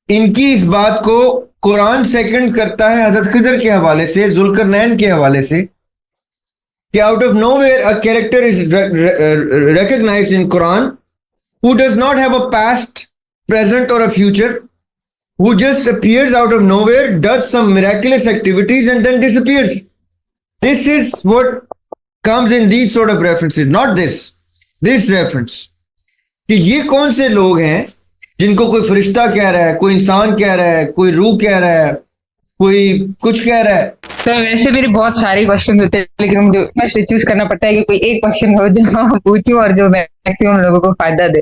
ان کی اس بات کو قرآن سیکنڈ کرتا ہے حضرت خضر کے حوالے سے، ذوالقرنین کے حوالے سے، کہ out of nowhere a character is recognized in Quran who does not have a past, present or a future, who just appears out of nowhere, does some miraculous activities and then disappears. This is what comes in these sort of references, not this reference. کہ یہ کون سے لوگ ہیں جن کو کوئی فرشتہ کہہ رہا ہے، کوئی انسان کہہ رہا ہے، کوئی روح کہہ رہا ہے، کوئی کچھ کہہ رہا ہے. سر ویسے میرے بہت سارے کوشچن ہوتے ہیں، لیکن مجھے چوز کرنا پڑتا ہے کہ کوئی ایک کوشچن ہو جو میں پوچھوں اور جو میکسیمم لوگوں کو فائدہ دے.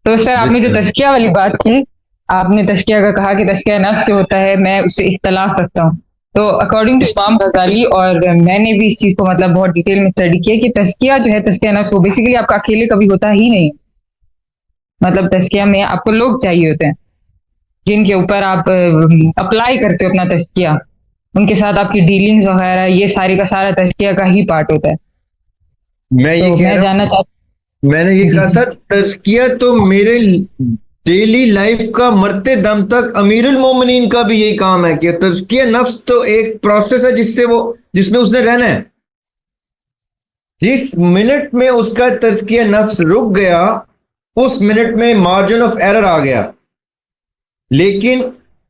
تو سر آپ نے جو تزکیہ والی بات کی، آپ نے تزکیہ کا کہا کہ تزکیہ نفس جو ہوتا ہے میں اس سے اختلاف رکھتا ہوں. تو اکارڈنگ ٹو امام غزالی، اور میں نے بھی اس چیز کو مطلب بہت ڈیٹیل میں اسٹڈی کیا کہ تزکیہ جو ہے، تزکیہ نفس وہ بیسیکلی آپ کا اکیلے کبھی ہوتا ہی نہیں. مطلب تزکیہ میں آپ کو لوگ چاہیے ہوتے ہیں جن کے اوپر آپ اپلائی کرتے ہو اپنا تزکیہ، ان کے ساتھ آپ کی ڈیلنگز وغیرہ، یہ ساری کا سارا تزکیہ کا ہی پارٹ ہوتا ہے. میں نے یہ کہا تھا تزکیہ تو میرے ڈیلی لائف کا مرتے دم تک امیر المومنین کا بھی یہی کام ہے کہ تزکیہ نفس تو ایک پروسیس ہے جس میں اس نے رہنا ہے. جس منٹ میں اس کا تزکیہ نفس رک گیا اس منٹ میں مارجن آف ایرر آ گیا. لیکن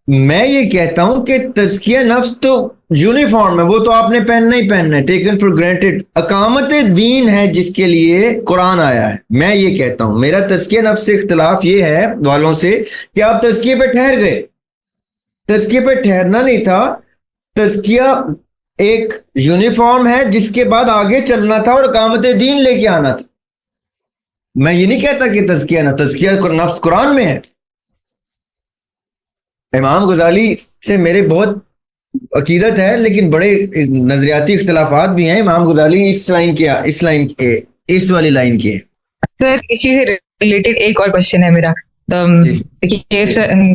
میں یہ کہتا ہوں کہ تزکیہ نفس تو یونیفارم ہے، وہ تو آپ نے پہننا ہی پہننا ہے، ٹیکن فار گرانٹیڈ. اقامت دین ہے جس کے لیے قرآن آیا ہے. میں یہ کہتا ہوں میرا تزکیہ نفس سے اختلاف یہ ہے والوں سے کہ آپ تزکیے پہ ٹھہر گئے. تزکیے پہ ٹھہرنا نہیں تھا، تزکیہ ایک یونیفارم ہے جس کے بعد آگے چلنا تھا اور اقامت دین لے کے آنا تھا. میں یہ نہیں کہتا کہ تزکیہ نفس قرآن میں ہے. امام غزالی سے میرے بہت عقیدت ہے، لیکن بڑے نظریاتی اختلافات بھی ہیں. امام غزالی اس والی لائن کے. سر اسی سے ریلیٹڈ ایک اور کوشچن ہے میرا.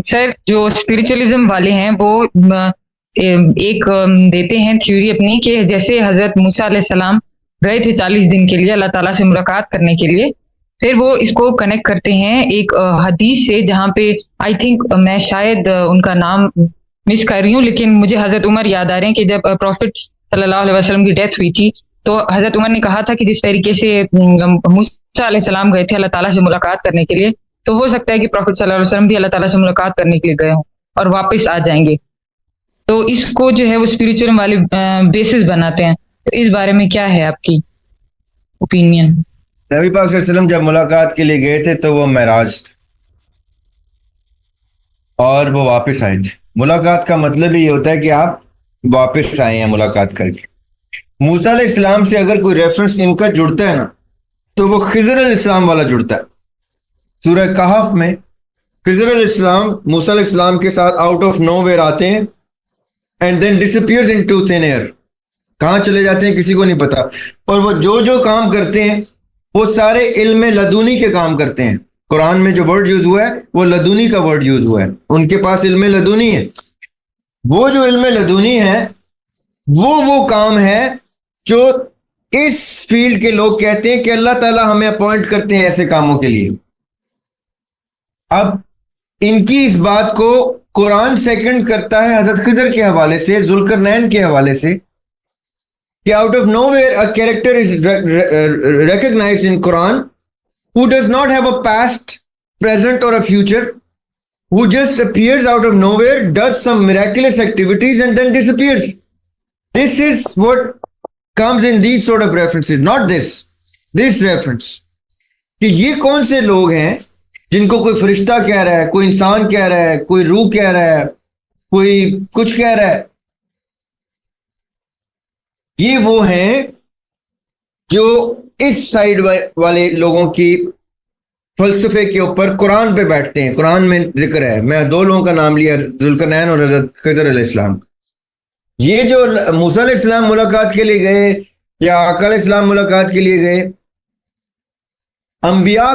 سر جو اسپرچولیزم والے ہیں وہ ایک دیتے ہیں تھیوری اپنی کہ جیسے حضرت موسیٰ علیہ السلام گئے تھے 40 دن کے لیے اللہ تعالیٰ سے ملاقات کرنے کے لیے، پھر وہ اس کو کنیکٹ کرتے ہیں ایک حدیث سے جہاں پہ آئی تھنک میں شاید ان کا نام مس کر رہی ہوں، لیکن مجھے حضرت عمر یاد آ رہے ہیں کہ جب پروفٹ صلی اللہ علیہ وسلم کی ڈیتھ ہوئی تھی تو حضرت عمر نے کہا تھا کہ جس طریقے سے موسیٰ علیہ السلام گئے تھے اللہ تعالیٰ سے ملاقات کرنے کے لیے، تو ہو سکتا ہے کہ پروفٹ صلی اللہ علیہ وسلم بھی اللہ تعالیٰ سے ملاقات کرنے کے لیے گئے ہوں اور واپس آ جائیں گے. تو اس کو جو ہے وہ اسپرچوئل والے بیسس بناتے ہیں. تو اس بارے میں کیا ہے آپ کی اوپینین؟ نبی پاک صلی اللہ علیہ وسلم جب ملاقات کے لیے گئے تھے تو وہ معراج تھے اور وہ واپس آئے تھے. ملاقات کا مطلب یہ ہوتا ہے کہ آپ واپس آئے ہیں ملاقات کر کے. موسیٰ علیہ السلام سے اگر کوئی ریفرنس ان کا جڑتا ہے نا تو وہ خضر علیہ السلام والا جڑتا ہے. سورہ کہف میں خضر علیہ السلام موسیٰ علیہ السلام کے ساتھ آؤٹ آف نو ویئر آتے ہیں and then disappears into thin air. کہاں چلے جاتے ہیں کسی کو نہیں پتا، اور وہ جو کام کرتے ہیں وہ سارے علم لدونی کے کام کرتے ہیں. قرآن میں جو ورڈ یوز ہوا ہے وہ لدونی کا ورڈ یوز ہوا ہے. ان کے پاس علم لدونی ہے. وہ جو علم لدونی ہے وہ کام ہے جو اس فیلڈ کے لوگ کہتے ہیں کہ اللہ تعالیٰ ہمیں اپوائنٹ کرتے ہیں ایسے کاموں کے لیے. اب ان کی اس بات کو قرآن سیکنڈ کرتا ہے حضرت خضر کے حوالے سے، ذوالقرنین کے حوالے سے، کہ out of nowhere a character is recognized in Quran who does not have a past, present or a future, who just appears out of nowhere, does some miraculous activities and then disappears. This is what comes in these sort of references, not this reference. کہ یہ کون سے لوگ ہیں جن کو کوئی فرشتہ کہہ رہا ہے، کوئی انسان کہہ رہا ہے، کوئی روح کہہ رہا ہے، کوئی کچھ کہہ رہا ہے. یہ وہ ہیں جو اس سائیڈ والے لوگوں کی فلسفے کے اوپر قرآن پہ بیٹھتے ہیں. قرآن میں ذکر ہے، میں 2 لوگوں کا نام لیا، ذوالقرنین اور حضرت خضر علیہ السلام. یہ جو موسیٰ علیہ السلام ملاقات کے لیے گئے یا آقا علیہ السلام ملاقات کے لیے گئے، انبیاء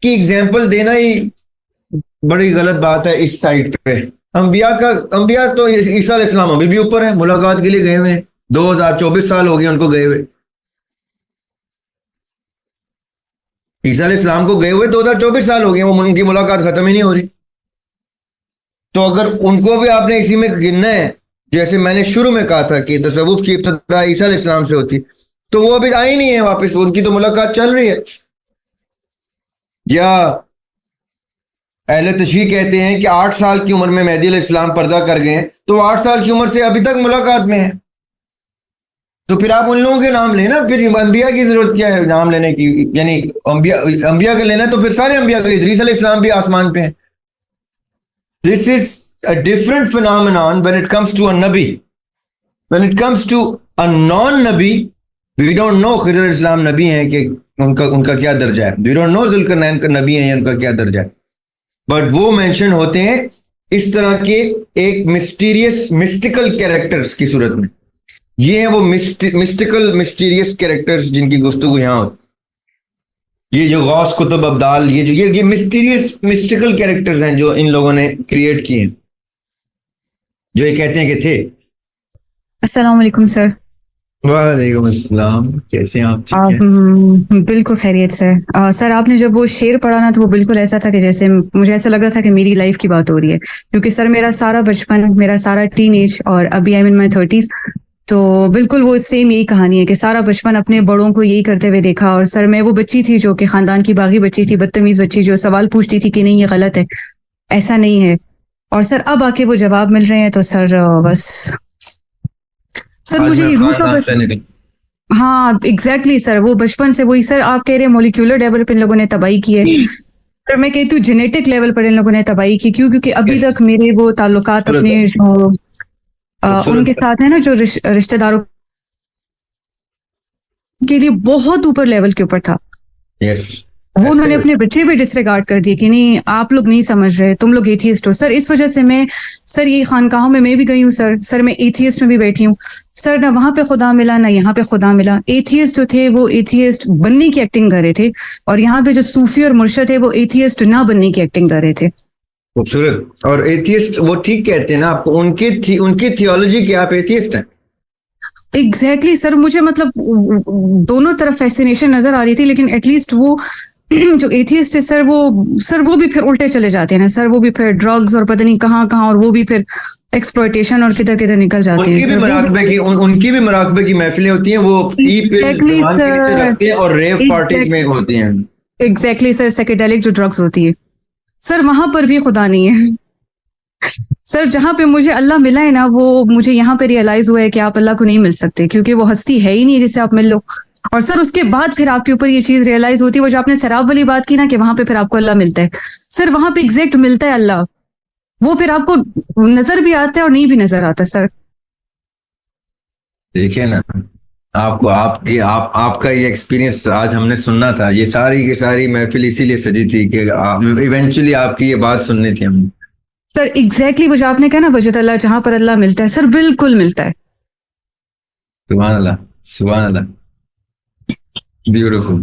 کی اگزامپل دینا ہی بڑی غلط بات ہے. اس سائٹ پہ انبیاء تو عیسیٰ علیہ السلام ابھی بھی اوپر ہے، ملاقات کے لیے گئے ہوئے ہیں. 2024 سال ہو گئے ان کو گئے ہوئے. عیسیٰ علیہ السلام کو گئے ہوئے 2024 سال ہو گئے، وہ ان کی ملاقات ختم ہی نہیں ہو رہی. تو اگر ان کو بھی آپ نے اسی میں گننا ہے، جیسے میں نے شروع میں کہا تھا کہ تصوف کی ابتدا عیسیٰ علیہ السلام سے ہوتی، تو وہ ابھی آئی نہیں ہے واپس، ان کی تو ملاقات چل رہی ہے. یا اہل تشیع کہتے ہیں کہ 8 سال کی عمر میں مہدی علیہ السلام پردہ کر گئے ہیں، تو وہ 8 سال کی عمر سے ابھی تک ملاقات میں ہے. تو پھر آپ ان لوگوں کے نام لیں نا، پھر انبیاء کی ضرورت کیا ہے نام لینے کی؟ یعنی انبیاء کا لینا تو پھر سارے انبیاء کا، ادریس علیہ السلام بھی آسمان پہ ہیں. This is a different phenomenon when it comes to a Nabi. When it comes to a non-Nabi, we don't know خضر علیہ السلام نبی ہیں کہ ان کا کیا درجہ ہے. We don't know ذوالقرنین کا نبی ہیں یا ان کا کیا درجہ ہے. بٹ وہ مینشن ہوتے ہیں اس طرح کے ایک مسٹیکل کیریکٹرز کی صورت میں. یہ ہیں وہ مسٹیریس کیریکٹرز جن کی گفتگو یہاں ہوتی. یہ جو غوث کتب ابدال، یہ مسٹیکل کیریکٹرز ہیں جو ان لوگوں نے کریٹ کیے ہیں، جو یہ کہتے ہیں کہ تھے. السلام علیکم سر. وعلیکم السلام، کیسے ہیں آپ؟ بالکل خیریت سر. سر آپ نے جب وہ شعر پڑھا نا تو وہ بالکل ایسا تھا کہ جیسے مجھے ایسا لگ رہا تھا کہ میری لائف کی بات ہو رہی ہے، کیونکہ سر میرا سارا بچپن، میرا سارا ٹین ایج، اور ابھی I am in my 30s، تو بالکل وہ سیم یہی کہانی ہے کہ سارا بچپن اپنے بڑوں کو یہی کرتے ہوئے دیکھا. اور سر میں وہ بچی تھی جو کہ خاندان کی باغی بچی تھی، بدتمیز بچی، جو سوال پوچھتی تھی کہ نہیں یہ غلط ہے، ایسا نہیں ہے. اور سر اب آ کے وہ جواب مل رہے ہیں تو سر بس سر مجھے ہاں ایگزیکٹلی سر وہ بچپن سے وہی. سر آپ کہہ رہے ہیں مولیکولر لیول پہ ان لوگوں نے تباہی کی ہے، سر میں کہتی ہوں جینیٹک لیول پر ان لوگوں نے تباہی کی. کیوں؟ کیونکہ ابھی تک میرے وہ تعلقات اپنے جو ان کے ساتھ ہیں نا، جو رشتہ داروں کے لیے بہت اوپر لیول کے اوپر تھا. وہ انہوں نے اپنے بچے بھی ڈس ریگارڈ کر دیے کہ نہیں آپ لوگ نہیں سمجھ رہے، تم لوگ ایتھیسٹ ہو. سر اس وجہ سے میں سر یہ خانقاہوں میں بھی گئی ہوں سر میں ایتھیسٹ میں بھی بیٹھی ہوں سر. نہ وہاں پہ خدا ملا نہ یہاں پہ خدا ملا. ایتھیسٹ جو تھے وہ ایتھیسٹ بننے کی ایکٹنگ کر رہے تھے، اور یہاں پہ جو صوفی اور مرشد تھے وہ ایتھیسٹ نہ بننے کی ایکٹنگ کر رہے تھے. خوبصورت. اور ایتھیسٹ وہ ٹھیک کہتے ہیں نا آپ کو، ان کی تھیولوجی کہ آپ ایتھیسٹ ہیں. ایگزیکٹلی سر مجھے مطلب دونوں طرف فیسینیشن نظر آ رہی تھی، لیکن ایٹ لیسٹ وہ جو ایتھیسٹ ہے سر وہ بھی پھر الٹے چلے جاتے ہیں نا سر. وہ بھی پھر ڈرگز اور پتہ نہیں کہاں، اور وہ بھی پھر ایکسپلوئٹیشن اور کدھر نکل جاتے ہیں. ان کی بھی مراقبے کی محفلیں ہوتی ہیں، وہ رکھتے ہیں اور ریو پارٹی میں ہوتی ہیں. ایگزیکٹلی سر سائیکیڈیلک جو ڈرگز ہوتی ہے سر، وہاں پر بھی خدا نہیں ہے سر. جہاں پہ مجھے اللہ ملا ہے نا، وہ مجھے یہاں پہ ریئلائز ہوا ہے کہ آپ اللہ کو نہیں مل سکتے، کیونکہ وہ ہستی ہے ہی نہیں جسے آپ مل لو. اور سر اس کے بعد پھر آپ کے اوپر یہ چیز ریئلائز ہوتی ہے، وہ جو آپ نے سراب والی بات کی نا کہ وہاں پہ پھر آپ کو اللہ ملتا ہے سر، وہاں پہ ایگزیکٹ ملتا ہے اللہ. وہ پھر آپ کو نظر بھی آتا ہے اور نہیں بھی نظر آتا سر. دیکھیں نا آپ کا یہ ایکسپیرینس آج ہم نے سننا تھا. یہ ساری کی ساری محفل اسی لیے سجی تھی کہ ایونچولی آپ کی یہ بات سننی تھی ہم نے. سر ایگزیکٹلی وہ جو آپ نے کہا نا وجد اللہ، جہاں پر اللہ ملتا ہے سر بالکل ملتا ہے. سبحان اللہ، سبحان اللہ، بیوٹیفل.